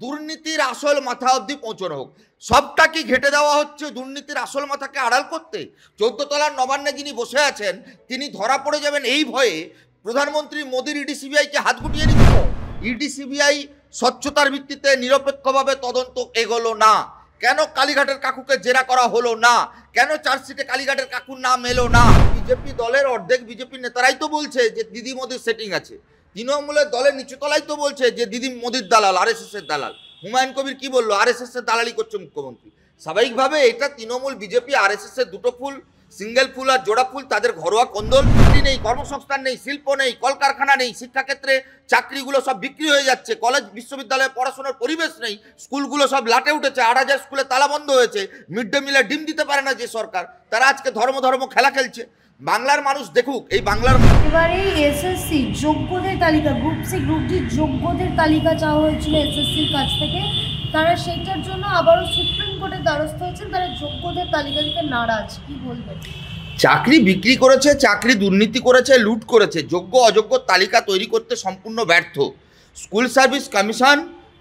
দুর্নীতির আসল মাথা অবধি পৌঁছানো হোক। সবটা কি ঘেটে দেওয়া হচ্ছে দুর্নীতির আসল মাথাকে আড়াল করতে? 14 তলার নবান্নে যিনি বসে আছেন তিনি ধরা পড়ে যাবেন এই ভয়ে প্রধানমন্ত্রী মোদীর ইডি সিবিআইকে হাত গুটিয়ে নিচ্ছে। ইডি সিবিআই স্বচ্ছতার ভিত্তিতে নিরপেক্ষভাবে তদন্ত এগোলো না। কেন কালীঘাটের কাকুকে জেরা করা হলো না? কেন চার্জশিটে কালীঘাটের কাকুর নাম এলো না? বিজেপি দলের অর্ধেক বিজেপি নেতারাই তো বলছে যে দিদি মোদির সেটিং আছে। তৃণমূলের দলের নিচুতলাই তো বলছে যে দিদি মোদির দালাল, আরএসএস এর দালাল। হুমায়ুন কবির কি বললো? আরএসএস এর দালালি করছে মুখ্যমন্ত্রী। স্বাভাবিকভাবে এটা তৃণমূল বিজেপি আরএসএস এর দুটো ফুল, সিঙ্গেল ফুল আর জোড়া ফুল, তাদের ঘরোয়া কোন্দল। নেই, কর্মসংস্থান নেই, শিল্প নেই, কলকারখানা নেই, শিক্ষাক্ষেত্রে চাকরিগুলো সব বিক্রি হয়ে যাচ্ছে, কলেজ বিশ্ববিদ্যালয়ে পড়াশোনার পরিবেশ নেই, স্কুলগুলো সব লাটে উঠেছে, 8,000 স্কুলে তালা বন্ধ হয়েছে, মিড ডে মিলে ডিম দিতে পারে না যে সরকার, তারা আজকে ধর্ম খেলা খেলছে। বাংলার মানুষ দেখুক এই বাংলার। এবারে এসএসসি যোগ্যদের তালিকা, গ্রুপ সি গ্রুপ ডি যোগ্যদের তালিকা চাওয়া হয়েছিল এসএসসির কাছ থেকে। তারা সেইটার জন্য আবারও সুপ্রিম কোর্টের দ্বারস্থ হয়েছেন। তারা যোগ্যদের তালিকা দিতে নারাজ। কি বলবেন? চাকরি বিক্রি করেছে, চাকরি দুর্নীতি করেছে, লুট করেছে, যোগ্য অযোগ্য তালিকা তৈরি করতে সম্পূর্ণ ব্যর্থ। স্কুল সার্ভিস কমিশন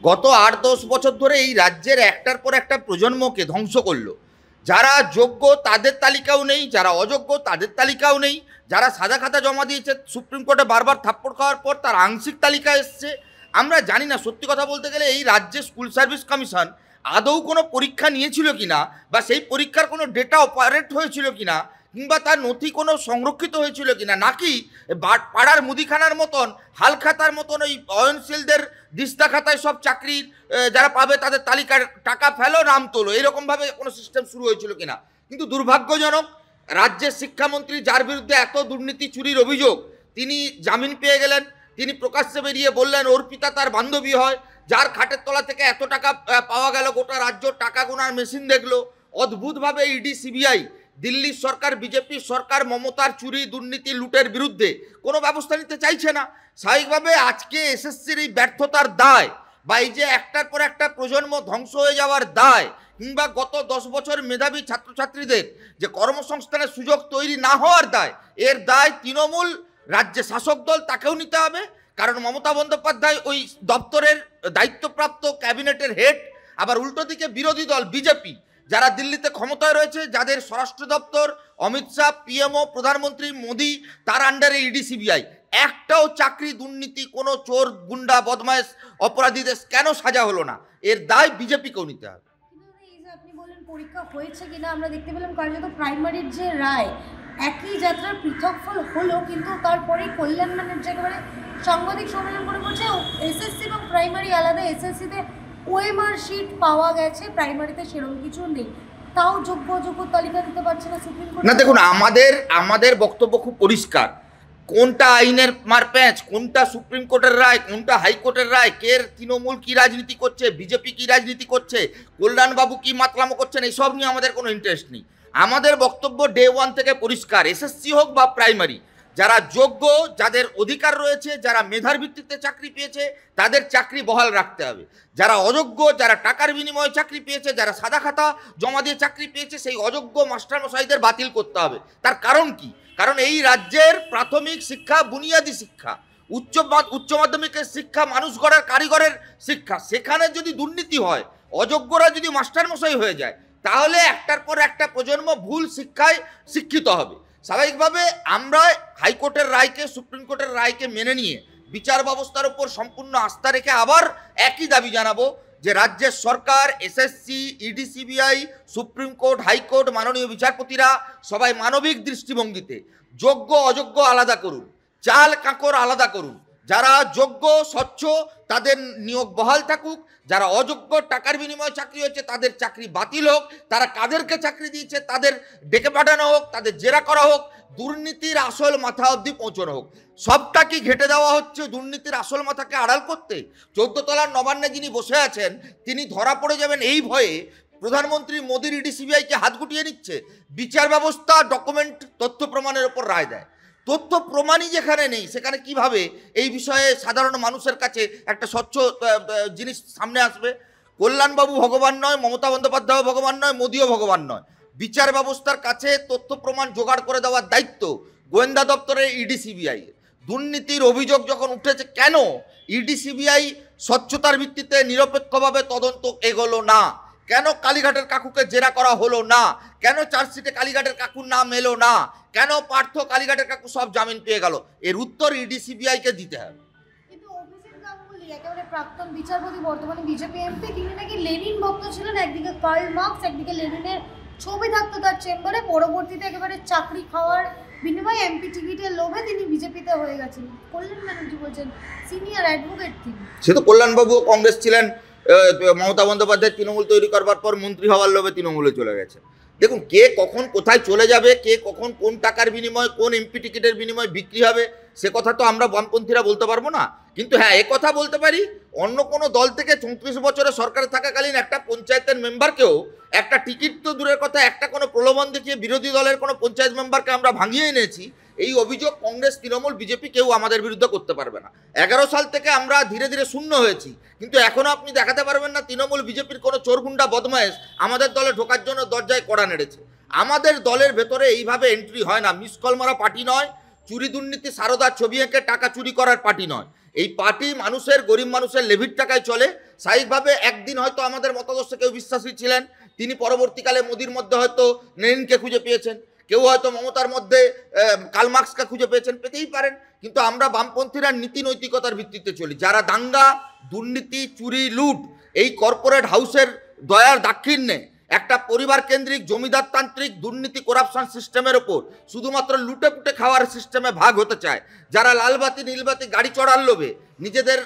গত 8-10 বছর ধরে এই রাজ্যের একটার পর একটা প্রজন্মকে ধ্বংস করলো। যারা যোগ্য তাদের তালিকাও নেই, যারা অযোগ্য তাদের তালিকাও নেই, যারা সাদা খাতা জমা দিয়েছে সুপ্রিম কোর্টে বারবার থাপ্পড় খাওয়ার পর তার আংশিক তালিকা এসছে। আমরা জানি না, সত্যি কথা বলতে গেলে এই রাজ্যে স্কুল সার্ভিস কমিশন আদৌ কোনো পরীক্ষা নিয়েছিল কিনা, বা সেই পরীক্ষার কোনো ডেটা অপারেট হয়েছিল কিনা, কিংবা তার নথি কোনো সংরক্ষিত হয়েছিল কিনা, নাকি পাড়ার মুদিখানার মতন হালখাতার মতন ওই অয়নশীলদের দিস্তা খাতায় সব চাকরির যারা পাবে তাদের তালিকার টাকা ফেলো নাম তোলো, এরকমভাবে কোনো সিস্টেম শুরু হয়েছিল কিনা। কিন্তু দুর্ভাগ্যজনক, রাজ্যের শিক্ষামন্ত্রী যার বিরুদ্ধে এত দুর্নীতি চুরির অভিযোগ, তিনি জামিন পেয়ে গেলেন। তিনি প্রকাশ্যে বেরিয়ে বললেন ওর পিতা তার বান্ধবী হয়। যার খাটের তলা থেকে এত টাকা পাওয়া গেল, গোটা রাজ্য টাকা গোনার মেশিন দেখলো। অদ্ভুতভাবে ইডি সিবিআই, দিল্লির সরকার, বিজেপি সরকার মমতার চুরি দুর্নীতি লুটের বিরুদ্ধে কোনো ব্যবস্থা নিতে চাইছে না। স্বাভাবিকভাবে আজকে এসএসসির এই ব্যর্থতার দায়, বা এই যে একটার পর একটা প্রজন্ম ধ্বংস হয়ে যাওয়ার দায়, কিংবা গত 10 বছর মেধাবী ছাত্রছাত্রীদের যে কর্মসংস্থানের সুযোগ তৈরি না হওয়ার দায়, এর দায় তৃণমূল রাজ্যে শাসক দল তাকেও নিতে হবে। কারণ মমতা বন্দ্যোপাধ্যায় ওই দপ্তরের দায়িত্বপ্রাপ্ত ক্যাবিনেটের হেড, আবার উল্টো দিকে বিরোধী দল বিজেপি যারা দিল্লিতে ক্ষমতায় রয়েছে, যাদের স্বরাষ্ট্র দপ্তর, অমিত শাহ, পিএমও, প্রধানমন্ত্রী মোদি, তার আন্ডারে ইডি সিবিআই। একটাও চাকরি দুর্নীতি, কোনো চোর গুন্ডা বদমাইশ অপরাধীদের কেন সাজা হলো না, এর দায় বিজেপিকেও নিতে হবে। এই যে আপনি বললেন পরীক্ষা হয়েছে কিনা, আমরা দেখতে পেলাম কার্যত প্রাইমারির যে রায়, একই যাত্রার পৃথক ফল হলো, কিন্তু তারপরে কল্যাণ ব্যানার্জি একেবারে সাংবাদিক সম্মেলন করে বলছে এসএসসি এবং প্রাইমারি আলাদা, এসএসসিতে ওএমআর শিট পাওয়া গেছে, প্রাইমারিতে সেরকম কিছু নেই, তাও যোগ্য অযোগ্য তালিকা দিতে পারছে না সুপ্রিম কোর্ট। না দেখুন, আমাদের বক্তব্য খুব পরিষ্কার। কোনটা আইনের মারপ্যাঁচ, কোনটা সুপ্রিম কোর্টের রায়, কোনটা হাইকোর্টের রায়, কে তৃণমূল কি রাজনীতি করছে, বিজেপি কি রাজনীতি করছে, কল্যাণবাবু কি মাতলামো করছেন, এইসব নিয়ে আমাদের কোনো ইন্টারেস্ট নেই। আমাদের বক্তব্য ডে ওয়ান থেকে পরিষ্কার। এসএসসি হোক বা প্রাইমারি, যারা যোগ্য, যাদের অধিকার রয়েছে, যারা মেধার ভিত্তিতে চাকরি পেয়েছে তাদের চাকরি বহাল রাখতে হবে। যারা অযোগ্য, যারা টাকার বিনিময়ে চাকরি পেয়েছে, যারা সাদা খাতা জমা দিয়ে চাকরি পেয়েছে, সেই অযোগ্য মাস্টারমশাইদের বাতিল করতে হবে। তার কারণ কি? কারণ এই রাজ্যের প্রাথমিক শিক্ষা, বুনিয়াদী শিক্ষা, উচ্চ মাধ্যমিকের শিক্ষা, মানুষ গড়ার কারিগরের শিক্ষা, সেখানে যদি দুর্নীতি হয়, অযোগ্যরা যদি মাস্টারমশাই হয়ে যায়, তাহলে একটার পর একটা প্রজন্ম ভুল শিক্ষায় শিক্ষিত হবে। স্বাভাবিকভাবে আমরা হাইকোর্টের রায়কে, সুপ্রিম কোর্টের রায়কে মেনে নিয়ে বিচার ব্যবস্থার উপর সম্পূর্ণ আস্থা রেখে আবার একই দাবি জানাবো যে রাজ্যের সরকার, SSC, ED CBI, supreme court, high court, মাননীয় বিচারপতিরা সবাই মানবিক দৃষ্টিভঙ্গিতে যোগ্য অযোগ্য আলাদা করুন, চাল কাঁকর আলাদা করুন। যারা যোগ্য স্বচ্ছ তাদের নিয়োগ বহাল থাকুক, যারা অযোগ্য টাকার বিনিময়ে চাকরি হয়েছে তাদের চাকরি বাতিল হোক, তারা কাদেরকে চাকরি দিয়েছে তাদের ডেকে পাঠানো হোক, তাদের জেরা করা হোক, দুর্নীতির আসল মাথা অবধি পৌঁছানো হোক। সবটা কি ঘেটে দেওয়া হচ্ছে দুর্নীতির আসল মাথাকে আড়াল করতে? 14 তলার নবান্নে যিনি বসে আছেন তিনি ধরা পড়ে যাবেন এই ভয়ে প্রধানমন্ত্রী মোদীর ইডি সিবিআইকে হাত গুটিয়ে নিচ্ছে। বিচার ব্যবস্থা ডকুমেন্ট, তথ্য প্রমাণের উপর রায় দেয়। তথ্য প্রমাণই যেখানে নেই, সেখানে কিভাবে এই বিষয়ে সাধারণ মানুষের কাছে একটা স্বচ্ছ জিনিস সামনে আসবে? কল্যাণবাবু ভগবান নয়, মমতা বন্দ্যোপাধ্যায় ভগবান নয়, মোদিও ভগবান নয়। বিচার ব্যবস্থার কাছে তথ্য প্রমাণ জোগাড় করে দেওয়ার দায়িত্ব গোয়েন্দা দপ্তরের ইডি সিবিআই। দুর্নীতির অভিযোগ যখন উঠেছে, কেন ইডি সিবিআই স্বচ্ছতার ভিত্তিতে নিরপেক্ষভাবে তদন্ত এগোলো না? কেন কালীঘাটের কাকুকে জেরা করা হলো না? কেন চার্জশিটে কালীঘাটের কাকুর নাম এলো না? কেন পার্থ কালীঘাটের কাকু সব জামিন পেয়ে গেল? এর উত্তর ইডি সিবিআইকে দিতে হবে। কিন্তু অভিজিৎ গাঙ্গুলি একেবারে প্রাক্তন বিচারপতি, বর্তমানে বিজেপি এমপি, তিনি নাকি লেনিন ভক্ত ছিলেন। একদিকে কার্ল মার্কস, একদিকে লেনিনের ছবি থাকতো তার চেম্বারে। পরবর্তীতে একেবারে চাকরি খাওয়ার বিনিময়ে এমপি টিকিটের লোভে তিনি বিজেপিতে হয়ে গেছেন। কল্যাণ ব্যানার্জি বলছেন সিনিয়র অ্যাডভোকেট তিনি। সে তো কল্যাণবাবুও কংগ্রেস ছিলেন, মমতা বন্দ্যোপাধ্যায় তৃণমূল তৈরি করবার পর মন্ত্রী হওয়ার লোভে তৃণমূলে চলে গেছে। দেখুন, কে কখন কোথায় চলে যাবে, কে কখন কোন টাকার বিনিময়ে, কোন এমপি টিকিটের বিনিময়ে বিক্রি হবে, সে কথা তো আমরা বামপন্থীরা বলতে পারবো না। কিন্তু হ্যাঁ, এ কথা বলতে পারি, অন্য কোনো দল থেকে 34 বছরে সরকারে থাকাকালীন একটা পঞ্চায়েতের মেম্বারকেও একটা টিকিট তো দূরের কথা, একটা কোনো প্রলোভন দেখিয়ে বিরোধী দলের কোনো পঞ্চায়েত মেম্বারকে আমরা ভাঙিয়ে এনেছি। এই অভিযোগ কংগ্রেস, তৃণমূল, বিজেপি কেউ আমাদের বিরুদ্ধে করতে পারবে না। 11 সাল থেকে আমরা ধীরে ধীরে শূন্য হয়েছি, কিন্তু এখনও আপনি দেখাতে পারবেন না তৃণমূল বিজেপির কোনো চোরগুন্ডা বদমায়েশ আমাদের দলে ঢোকার জন্য দরজায় কড়া নেড়েছে। আমাদের দলের ভেতরে এইভাবে এন্ট্রি হয় না। মিসকল মারা পার্টি নয়, চুরি দুর্নীতি সারদার ছবি এঁকে টাকা চুরি করার পার্টি নয়। এই পার্টি মানুষের, গরিব মানুষের লেভির টাকায় চলে। স্বাভাবিকভাবে একদিন হয়তো আমাদের মতাদর্শে কেউ বিশ্বাসী ছিলেন, তিনি পরবর্তীকালে মোদির মধ্যে হয়তো লেনিনকে খুঁজে পেয়েছেন, কেউ হয়তো মমতার মধ্যে কার্ল মার্কসকে খুঁজে পেয়েছেন, পেতেই পারেন। কিন্তু আমরা বামপন্থীরা নীতি নৈতিকতার ভিত্তিতে চলি। যারা দাঙ্গা, দুর্নীতি, চুরি, লুট, এই কর্পোরেট হাউসের দয়ার দাক্ষিণ্যে একটা পরিবার কেন্দ্রিক জমিদারতান্ত্রিক দুর্নীতি করাপশন সিস্টেমের ওপর শুধুমাত্র লুটে পুটে খাওয়ার সিস্টেমে ভাগ হতে চায়, যারা লালবাতি নীলবাতি গাড়ি চড়ার লোভে নিজেদের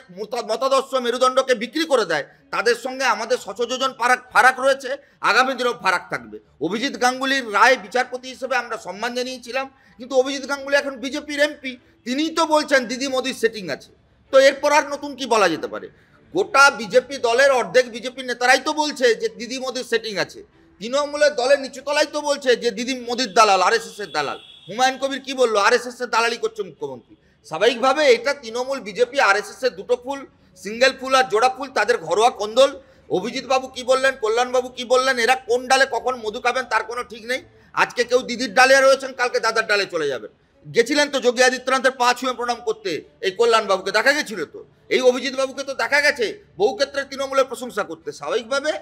মতাদর্শ মেরুদণ্ডকে বিক্রি করে দেয়, তাদের সঙ্গে আমাদের শতযোজন ফারাক রয়েছে, আগামী দিনেও ফারাক থাকবে। অভিজিৎ গাঙ্গুলির রায় বিচারপতি হিসেবে আমরা সম্মান জানিয়েছিলাম, কিন্তু অভিজিৎ গাঙ্গুলি এখন বিজেপির এমপি, তিনিই তো বলছেন দিদি মোদির সেটিং আছে। তো এরপর আর নতুন কি বলা যেতে পারে? গোটা বিজেপি দলের অর্ধেক বিজেপি নেতারাই তো বলছে যে দিদি মোদির সেটিং আছে। তৃণমূলের দলের নিচুতলাই তো বলছে যে দিদি মোদির দালাল, আরএসএস এর দালাল। হুমায়ুন কবির কি বললো? আরএসএস এর দালালি করছে মুখ্যমন্ত্রী। স্বাভাবিকভাবে এটা তৃণমূল, বিজেপি, আরএসএস এর দুটো ফুল, সিঙ্গেল ফুল আর জোড়া ফুল, তাদের ঘরোয়া কোন্দল। অভিজিৎ বাবু কি বললেন, কল্যাণবাবু কি বললেন, এরা কোন ডালে কখন মধু খাবেন তার কোনো ঠিক নেই। আজকে কেউ দিদির ডালে রয়েছেন, কালকে দাদার ডালে চলে যাবেন। গেছিলেন তো যোগী আদিত্যনাথের পা ছুঁয়ে প্রণাম করতে, এই কল্যাণবাবুকে দেখা গেছিল তো, এই অভিজিৎ বাবুকে তো দেখা গেছে বহু ক্ষেত্রে তৃণমূলের প্রশংসা করতে। স্বাভাবিকভাবে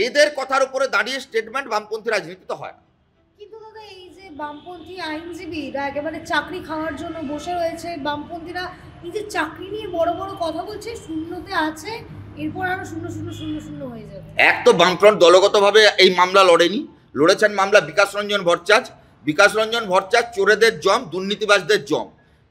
এদের কথার উপরে দাঁড়িয়ে স্টেটমেন্ট বামপন্থী রাজনীতি তো হয় না। কিন্তু দাদা, এই যে বামপন্থী আইনজীবীরা একেবারে চাকরি খাওয়ার জন্য বসে রয়েছে, বামপন্থীরা এই যে চাকরি নিয়ে বড় বড় কথা বলছে, শূন্যতে আছে, এরপর আরো শূন্য শূন্য শূন্য শূন্য হয়ে যাবে। এক তো বামফ্রন্ট দলগতভাবে এই মামলা লড়েনি, লড়েছেন মামলা বিকাশ রঞ্জন ভট্টাচার্য। বিকাশ রঞ্জন ভট্টাচার্য চোরেদের জম, দুর্নীতিবাজদের জম,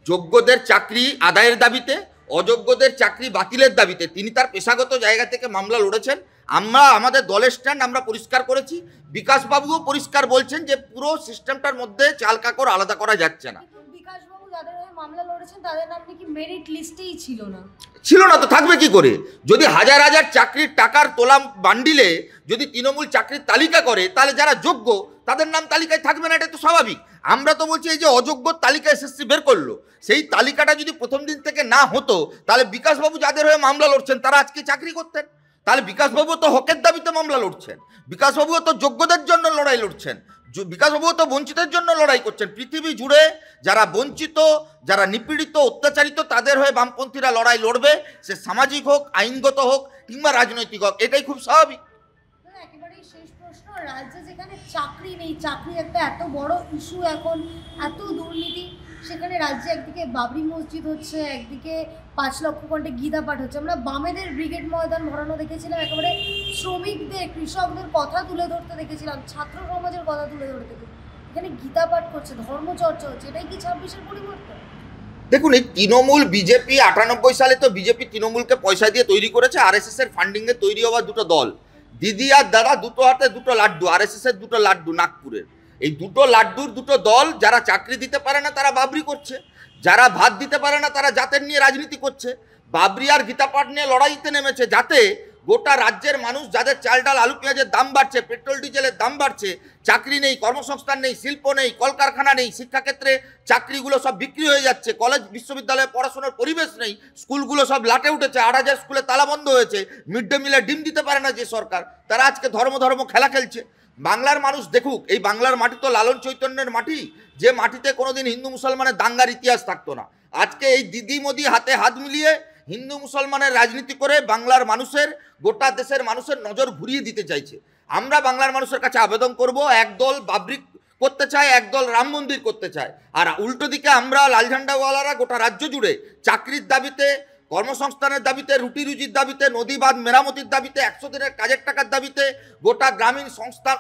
যোগ্যদের চাকরি আদায়ের দাবিতে, অযোগ্যদের চাকরি বাতিলের দাবিতে তিনি তার পেশাগত জায়গা থেকে মামলা লড়েছেন। আমরা আমাদের দলের স্ট্যান্ড আমরা পরিষ্কার করেছি। বিকাশবাবুও পরিষ্কার বলছেন যে পুরো সিস্টেমটার মধ্যে চাল কাকড় আলাদা করা যাচ্ছে না। বিকাশবাবু যাদের হয়ে মামলা লড়েছেন তাদের নাম নাকি মেরিট লিস্টেই ছিল না। ছিল না তো থাকবে কি করে? যদি হাজার হাজার চাকরির টাকার তোলা বান্ডিলে যদি তৃণমূল চাকরির তালিকা করে, তাহলে যারা যোগ্য তাদের নাম তালিকায় থাকবে না, এটা তো স্বাভাবিক। আমরা তো বলছি এই যে অযোগ্য তালিকা এসএসসি বের করলো, সেই তালিকাটা যদি প্রথম দিন থেকে না হতো, তাহলে বিকাশবাবু যাদের হয়ে মামলা লড়ছেন তারা আজকে চাকরি করতেন। তাহলে বিকাশবাবু তো হকের দাবিতে মামলা লড়ছেন, বিকাশবাবুও তো যোগ্যদের জন্য লড়াই লড়ছেন, বিকাশবাবুও তো বঞ্চিতের জন্য লড়াই করছেন। পৃথিবী জুড়ে যারা বঞ্চিত, যারা নিপীড়িত, অত্যাচারিত, তাদের হয়ে বামপন্থীরা লড়াই লড়বে, সে সামাজিক হোক, আইনগত হোক কিংবা রাজনৈতিক হোক, এটাই খুব স্বাভাবিক। একেবারেই শেষ প্রশ্ন, রাজ্যে যেখানে চাকরি নেই, চাকরি একটা এত বড় ইস্যু এখন, এত দুর্নীতি, সেখানে রাজ্যে একদিকে বাবরি মসজিদ হচ্ছে, একদিকে 5 লক্ষ কণ্ঠে গীতা পাঠ হচ্ছে। আমরা বামেদের ব্রিগেড ময়দান ভরানো দেখেছিলাম, একেবারে শ্রমিকদের, কৃষকদের কথা তুলে ধরতে দেখেছিলাম, ছাত্র সমাজের কথা তুলে ধরতে দেখেছিলাম। এখানে গীতা পাঠ করছে, ধর্মচর্চা হচ্ছে, এটাই কি 26-এর পরিবর্তন? দেখুন, এই তৃণমূল বিজেপি 98 সালে তো বিজেপি তৃণমূলকে পয়সা দিয়ে তৈরি করেছে। আরএসএস এর ফান্ডিংয়ে তৈরি হওয়া দুটো দল, দিদি আর দাদা, দুটো হাতে দুটো লাড্ডু, আরএসএস এর দুটো লাড্ডু নাগপুরের। এই দুটো লাড্ডুর দুটো দল, যারা চাকরি দিতে পারে না তারা বাবরি করছে, যারা ভাত দিতে পারে না তারা জাতের নিয়ে রাজনীতি করছে। বাবরি আর গীতা পাঠ নিয়ে লড়াইতে নেমেছে, যাতে গোটা রাজ্যের মানুষ, যাদের চাল ডাল আলু পেঁয়াজের দাম বাড়ছে, পেট্রোল ডিজেলের দাম বাড়ছে, চাকরি নেই, কর্মসংস্থান নেই, শিল্প নেই, কলকারখানা নেই, শিক্ষাক্ষেত্রে চাকরিগুলো সব বিক্রি হয়ে যাচ্ছে, কলেজ বিশ্ববিদ্যালয়ে পড়াশোনার পরিবেশ নেই, স্কুলগুলো সব লাটে উঠেছে, 8000 স্কুলে তালা বন্ধ হয়েছে, মিড ডে মিলে ডিম দিতে পারে না যে সরকার, তারা আজকে ধর্ম খেলা খেলছে। বাংলার মানুষ দেখুক, এই বাংলার মাটি তো লালন চৈতন্যের মাটি, যে মাটিতে কোনোদিন হিন্দু মুসলমানের দাঙ্গার ইতিহাস থাকতো না। আজকে এই দিদি মোদি হাতে হাত মিলিয়ে হিন্দু মুসলমানের রাজনীতি করে বাংলার মানুষের, গোটা দেশের মানুষের নজর ঘুরিয়ে দিতে চাইছে। আমরা বাংলার মানুষের কাছে আবেদন করব, একদল বাবরি করতে চায়, একদল রাম মন্দির করতে চায়, আর উল্টো দিকে আমরা লাল ঝান্ডাওয়ালারা গোটা রাজ্য জুড়ে চাকরির দাবিতে, কর্মসংস্থানের দাবিতে, রুটি রুজির দাবিতে, নদী বাঁধ মেরামতির দাবিতে, 100 দিনের কাজের টাকার দাবিতে, গোটা গ্রামীণ সংস্থান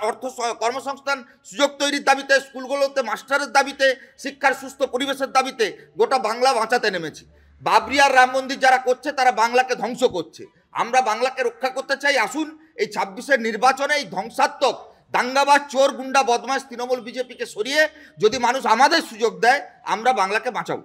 কর্মসংস্থান সুযোগ তৈরির দাবিতে, স্কুলগুলোতে মাস্টারের দাবিতে, শিক্ষার সুস্থ পরিবেশের দাবিতে গোটা বাংলা বাঁচাতে নেমেছি। বাবরি আর রাম মন্দির যারা করছে তারা বাংলাকে ধ্বংস করছে। আমরা বাংলাকে রক্ষা করতে চাই। আসুন এই 26-এর নির্বাচনে এই ধ্বংসাত্মক দাঙ্গাবাজ, চোর, গুন্ডা, বদমাশ তৃণমূল বিজেপিকে সরিয়ে যদি মানুষ আমাদের সুযোগ দেয়, আমরা বাংলাকে বাঁচাবো।